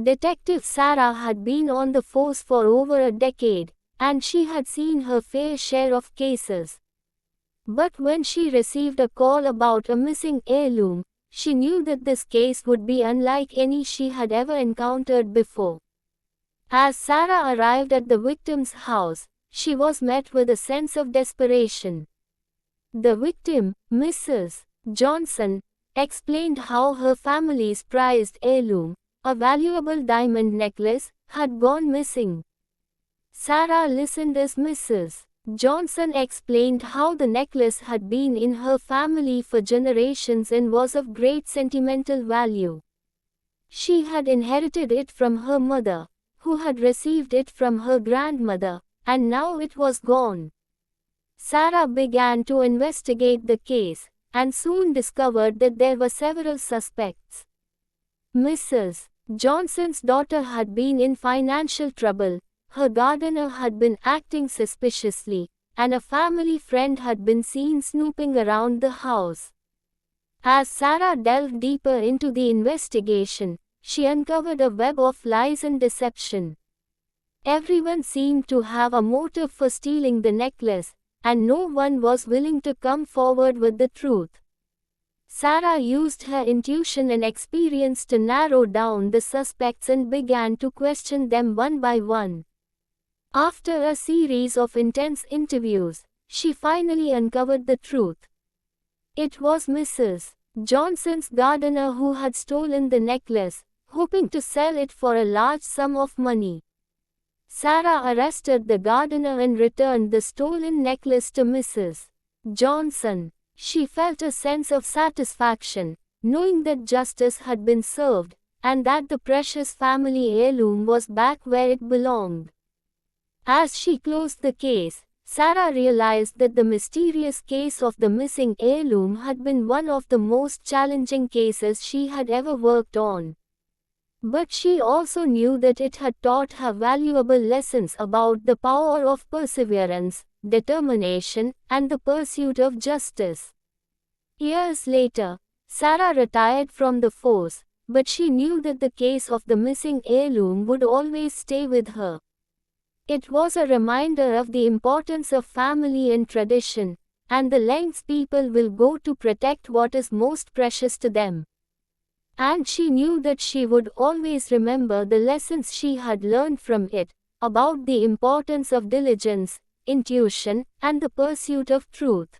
Detective Sarah had been on the force for over a decade, and she had seen her fair share of cases. But when she received a call about a missing heirloom, she knew that this case would be unlike any she had ever encountered before. As Sarah arrived at the victim's house, she was met with a sense of desperation. The victim, Mrs. Johnson, explained how her family's prized heirloom, a valuable diamond necklace, had gone missing. Sarah listened as Mrs. Johnson explained how the necklace had been in her family for generations and was of great sentimental value. She had inherited it from her mother, who had received it from her grandmother, and now it was gone. Sarah began to investigate the case, and soon discovered that there were several suspects. Mrs. Johnson's daughter had been in financial trouble, her gardener had been acting suspiciously, and a family friend had been seen snooping around the house. As Sarah delved deeper into the investigation, she uncovered a web of lies and deception. Everyone seemed to have a motive for stealing the necklace, and no one was willing to come forward with the truth. Sarah used her intuition and experience to narrow down the suspects and began to question them one by one. After a series of intense interviews, she finally uncovered the truth. It was Mrs. Johnson's gardener who had stolen the necklace, hoping to sell it for a large sum of money. Sarah arrested the gardener and returned the stolen necklace to Mrs. Johnson. She felt a sense of satisfaction, knowing that justice had been served, and that the precious family heirloom was back where it belonged. As she closed the case, Sarah realized that the mysterious case of the missing heirloom had been one of the most challenging cases she had ever worked on. But she also knew that it had taught her valuable lessons about the power of perseverance, determination, and the pursuit of justice. Years later, Sarah retired from the force, but she knew that the case of the missing heirloom would always stay with her. It was a reminder of the importance of family and tradition, and the lengths people will go to protect what is most precious to them. And she knew that she would always remember the lessons she had learned from it, about the importance of diligence, intuition, and the pursuit of truth.